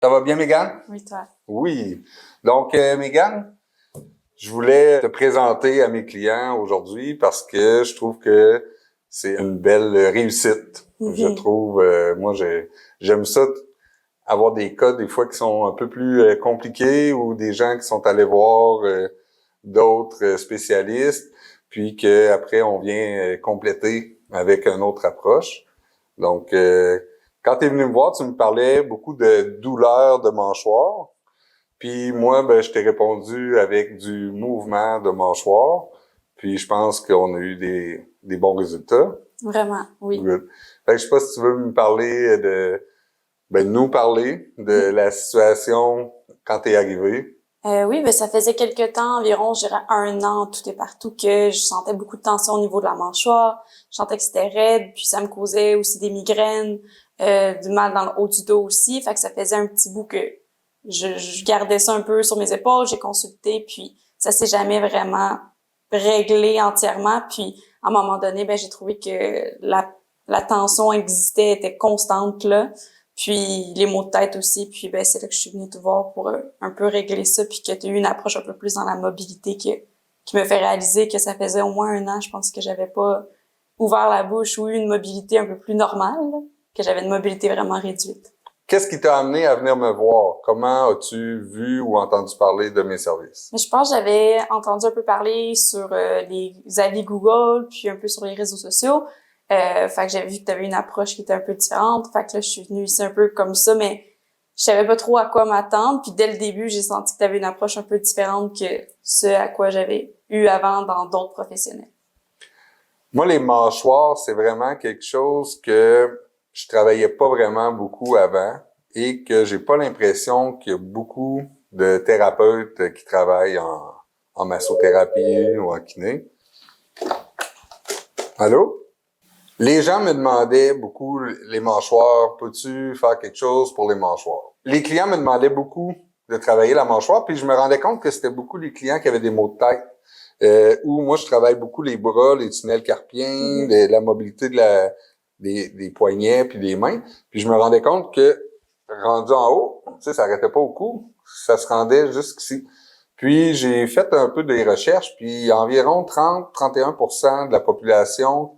Ça va bien, Mégane? Oui, toi. Oui. Donc, Mégane, je voulais te présenter à mes clients aujourd'hui parce que je trouve que c'est une belle réussite. Je trouve, j'aime ça, avoir des cas des fois qui sont un peu plus compliqués ou des gens qui sont allés voir d'autres spécialistes, puis qu'après on vient compléter avec une autre approche. Donc, quand tu es venu me voir, tu me parlais beaucoup de douleurs de mâchoire. Puis moi, ben, je t'ai répondu avec du mouvement de mâchoire. Puis je pense qu'on a eu des bons résultats. Vraiment, oui. Good. Fait que je sais pas si tu veux me parler nous parler de la situation quand t'es arrivé. Oui, ben ça faisait quelque temps, environ, je dirais 1 an, tout et partout, que je sentais beaucoup de tension au niveau de la mâchoire. Je sentais que c'était raide, puis ça me causait aussi des migraines, du mal dans le haut du dos aussi. Fait que ça faisait un petit bout que je gardais ça un peu sur mes épaules. J'ai consulté, puis ça s'est jamais vraiment réglé entièrement. Puis à un moment donné, ben j'ai trouvé que la tension existait, était constante là. Puis les maux de tête aussi, puis ben c'est là que je suis venue te voir pour un peu régler ça, puis que tu as eu une approche un peu plus dans la mobilité qui me fait réaliser que ça faisait au moins 1 an, je pense que j'avais pas ouvert la bouche ou eu une mobilité un peu plus normale, là, que j'avais une mobilité vraiment réduite. Qu'est-ce qui t'a amené à venir me voir? Comment as-tu vu ou entendu parler de mes services? Mais je pense que j'avais entendu un peu parler sur les avis Google, puis un peu sur les réseaux sociaux. Fait que j'avais vu que tu avais une approche qui était un peu différente. Fait que là, je suis venue ici un peu comme ça, mais je savais pas trop à quoi m'attendre. Puis dès le début, j'ai senti que tu avais une approche un peu différente que ce à quoi j'avais eu avant dans d'autres professionnels. Moi, les mâchoires, c'est vraiment quelque chose que je travaillais pas vraiment beaucoup avant et que j'ai pas l'impression qu'il y a beaucoup de thérapeutes qui travaillent en massothérapie ou en kiné. Allô? Les gens me demandaient beaucoup les mâchoires. Peux-tu faire quelque chose pour les mâchoires? Les clients me demandaient beaucoup de travailler la mâchoire, puis je me rendais compte que c'était beaucoup les clients qui avaient des maux de tête. Où moi, je travaille beaucoup les bras, les tunnels carpiens, la mobilité des poignets puis des mains. Puis je me rendais compte que rendu en haut, tu sais, ça arrêtait pas au cou, ça se rendait jusqu'ici. Puis j'ai fait un peu des recherches, puis environ 30-31% de la population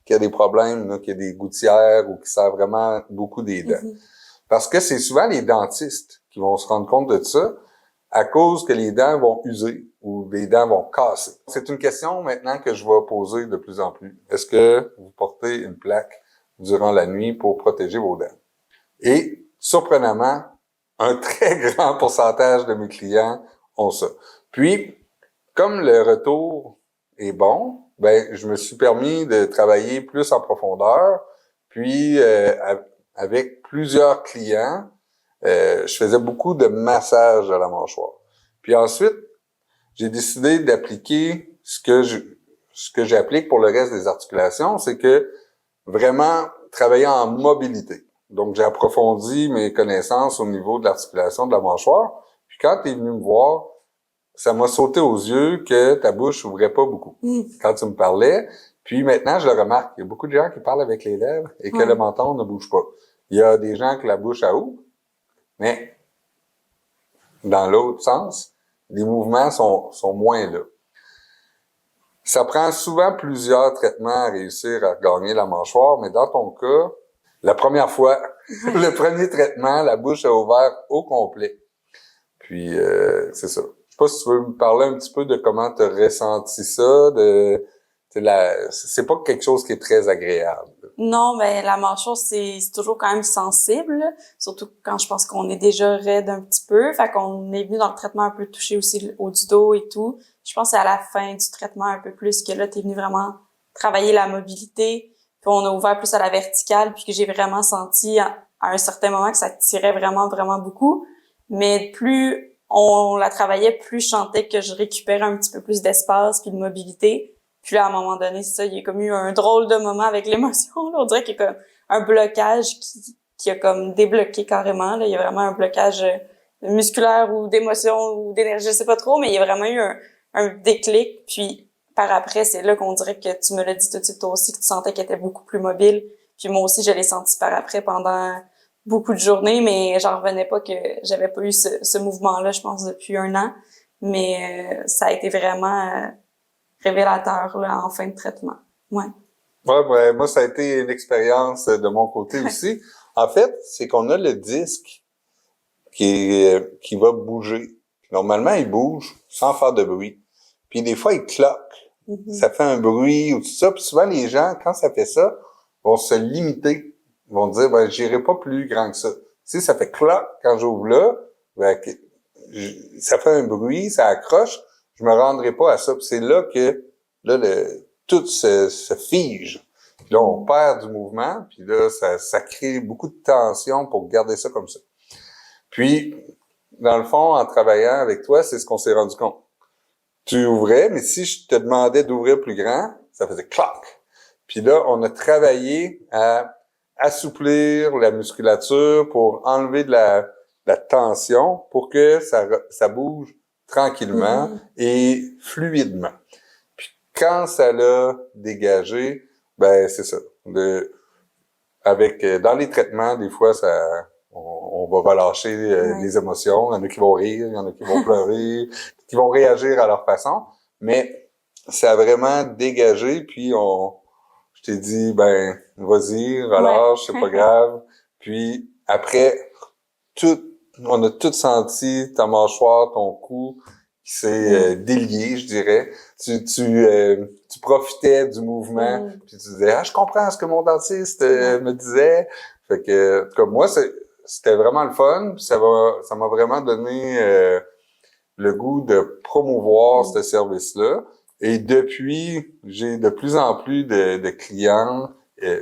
qui a des problèmes, là, qui a des gouttières ou qui sert vraiment beaucoup des dents. Parce que c'est souvent les dentistes qui vont se rendre compte de ça à cause que les dents vont user ou les dents vont casser. C'est une question maintenant que je vais poser de plus en plus. Est-ce que vous portez une plaque durant la nuit pour protéger vos dents? Et, surprenamment, un très grand pourcentage de mes clients ont ça. Puis, comme le retour est bon, ben je me suis permis de travailler plus en profondeur. Puis, avec plusieurs clients, je faisais beaucoup de massage à la mâchoire. Puis ensuite, j'ai décidé d'appliquer ce que j'applique pour le reste des articulations, c'est que vraiment travailler en mobilité. Donc, j'ai approfondi mes connaissances au niveau de l'articulation de la mâchoire. Puis quand tu es venu me voir, ça m'a sauté aux yeux que ta bouche ouvrait pas beaucoup quand tu me parlais. Puis maintenant, je le remarque. Il y a beaucoup de gens qui parlent avec les lèvres et que le menton ne bouge pas. Il y a des gens que la bouche ouvre, mais dans l'autre sens, les mouvements sont moins là. Ça prend souvent plusieurs traitements à réussir à gagner la mâchoire, mais dans ton cas, la première fois, le premier traitement, la bouche a ouvert au complet. Puis, c'est ça. Je sais pas si tu veux me parler un petit peu de comment tu as ressenti ça, c'est pas quelque chose qui est très agréable. Non, ben la mâchoire, c'est toujours quand même sensible, là. Surtout quand je pense qu'on est déjà raide un petit peu. Fait qu'on est venu dans le traitement un peu toucher aussi le haut du dos et tout. Je pense que c'est à la fin du traitement un peu plus que là, t'es venu vraiment travailler la mobilité. Puis on a ouvert plus à la verticale, puis que j'ai vraiment senti à un certain moment que ça tirait vraiment, vraiment beaucoup. Mais plus on la travaillait, plus je sentais que je récupérais un petit peu plus d'espace puis de mobilité. Puis là, à un moment donné, c'est ça, il y a comme eu un drôle de moment avec l'émotion, là. On dirait qu'il y a comme un blocage qui a comme débloqué carrément, là. Il y a vraiment un blocage musculaire ou d'émotion ou d'énergie, je sais pas trop, mais il y a vraiment eu un déclic. Puis par après, c'est là qu'on dirait que tu me l'as dit tout de suite toi aussi, que tu sentais qu'elle était beaucoup plus mobile. Puis moi aussi, je l'ai senti par après pendant beaucoup de journées, mais j'en revenais pas que j'avais pas eu ce mouvement-là, je pense, depuis 1 an. Mais ça a été vraiment révélateur là, en fin de traitement. Ouais. Ouais, ben, moi, ça a été une expérience de mon côté aussi. En fait, c'est qu'on a le disque qui va bouger. Normalement, il bouge sans faire de bruit. Puis des fois, il cloque. Ça fait un bruit ou tout ça. Puis souvent, les gens, quand ça fait ça, vont se limiter. Ils vont dire, ben, j'irai pas plus grand que ça. Si ça fait cloc quand j'ouvre là, ben, ça fait un bruit, ça accroche, je me rendrai pas à ça. Puis c'est là que, là, tout se fige. Puis là, on perd du mouvement, puis là, ça crée beaucoup de tension pour garder ça comme ça. Puis, dans le fond, en travaillant avec toi, c'est ce qu'on s'est rendu compte. Tu ouvrais, mais si je te demandais d'ouvrir plus grand, ça faisait clac. Puis là, on a travaillé à assouplir la musculature pour enlever de la tension pour que ça bouge tranquillement et fluidement. Puis quand ça l'a dégagé, ben c'est ça. Dans les traitements, des fois, on va relâcher les émotions. Il y en a qui vont rire, il y en a qui vont pleurer, qui vont réagir à leur façon. Mais ça a vraiment dégagé, puis je t'ai dit, ben, vas-y, relâche, c'est pas grave. Puis après, on a tout senti ta mâchoire, ton cou qui s'est délié, je dirais. Tu profitais du mouvement, puis tu disais, je comprends ce que mon dentiste me disait. Fait que, comme moi, c'était vraiment le fun, puis ça m'a vraiment donné le goût de promouvoir ce service-là. Et depuis, j'ai de plus en plus de clients,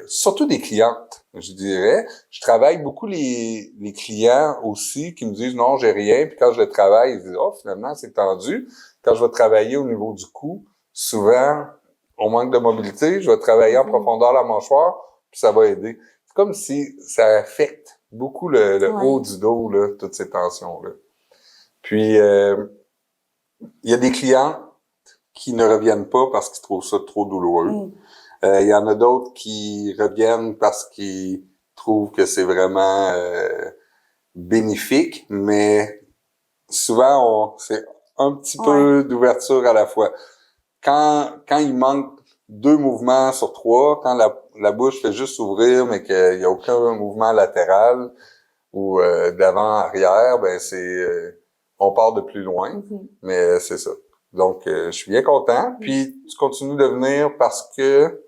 surtout des clientes, je dirais. Je travaille beaucoup les clients aussi qui me disent non, j'ai rien. Puis quand je le travaille, ils disent finalement c'est tendu. Quand je vais travailler au niveau du cou, souvent on manque de mobilité, je vais travailler en profondeur la mâchoire, puis ça va aider. C'est comme si ça affecte beaucoup le haut du dos là, toutes ces tensions là. Puis il y a des clients qui ne reviennent pas parce qu'ils trouvent ça trop douloureux. Il y en a d'autres qui reviennent parce qu'ils trouvent que c'est vraiment bénéfique, mais souvent, c'est un petit peu d'ouverture à la fois. Quand il manque 2 mouvements sur 3, quand la bouche fait juste s'ouvrir, mais qu'il n'y a aucun mouvement latéral ou d'avant-arrière, ben on part de plus loin, mais c'est ça. Donc, je suis bien content. Puis, tu continues de venir parce que...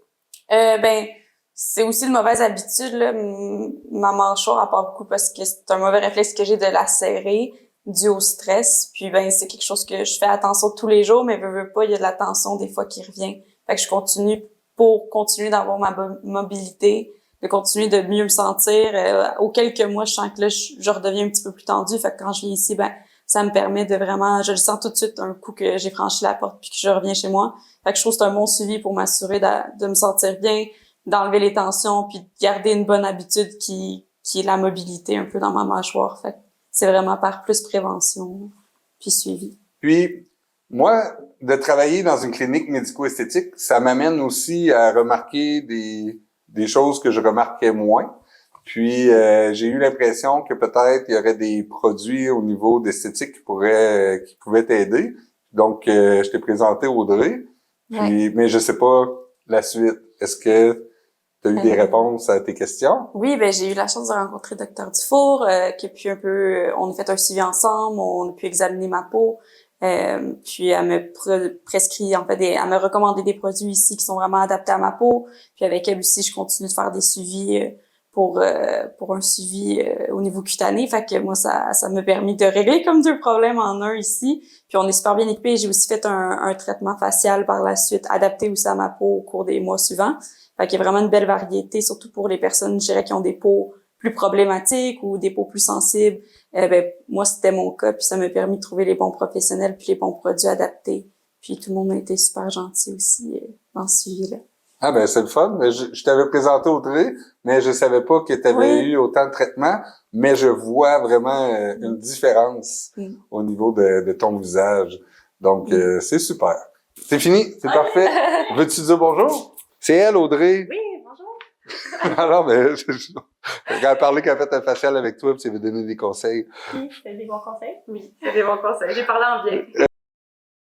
Ben, c'est aussi une mauvaise habitude, là. Ma mâchoire, elle part beaucoup parce que c'est un mauvais réflexe que j'ai de la serrer dû au stress. Puis, ben, c'est quelque chose que je fais attention tous les jours, mais veux pas, il y a de la tension des fois qui revient. Fait que je continue pour continuer d'avoir ma mobilité, de continuer de mieux me sentir. Aux quelques mois, je sens que là, je redeviens un petit peu plus tendue. Fait que quand je viens ici, ben, ça me permet de vraiment, je le sens tout de suite un coup que j'ai franchi la porte puis que je reviens chez moi. Fait que je trouve que c'est un bon suivi pour m'assurer de me sentir bien, d'enlever les tensions puis de garder une bonne habitude qui est la mobilité un peu dans ma mâchoire. Fait que c'est vraiment par plus prévention puis suivi. Puis, moi, de travailler dans une clinique médico-esthétique, ça m'amène aussi à remarquer des choses que je remarquais moins. Puis, j'ai eu l'impression que peut-être il y aurait des produits au niveau d'esthétique qui pouvaient t'aider. Donc, je t'ai présenté Audrey. Puis, mais je sais pas la suite. Est-ce que tu as eu des réponses à tes questions? Oui, ben j'ai eu la chance de rencontrer Dr Dufour, qui a pu un peu, on a fait un suivi ensemble, on a pu examiner ma peau. Puis elle me prescrit, en fait, elle me recommandé des produits ici qui sont vraiment adaptés à ma peau. Puis avec elle aussi, je continue de faire des suivis pour un suivi au niveau cutané. Fait que moi, ça m'a permis de régler comme 2 problèmes en un ici. Puis on est super bien équipés. J'ai aussi fait un traitement facial par la suite, adapté aussi à ma peau au cours des mois suivants. Fait qu'il y a vraiment une belle variété, surtout pour les personnes, je dirais, qui ont des peaux plus problématiques ou des peaux plus sensibles. Ben moi, c'était mon cas, puis ça m'a permis de trouver les bons professionnels puis les bons produits adaptés. Puis tout le monde a été super gentil aussi dans ce suivi-là. Ah ben c'est le fun. Je t'avais présenté Audrey, mais je savais pas que tu avais eu autant de traitements, mais je vois vraiment une différence au niveau de ton visage. Donc c'est super. C'est fini, c'est parfait. Veux-tu dire bonjour? C'est elle, Audrey. Oui, bonjour. Alors, mais elle a parlé qu'elle a fait un facial avec toi, puis elle veut donner des conseils. Oui, c'est des bons conseils. Oui, c'est des bons conseils. J'ai parlé en bien.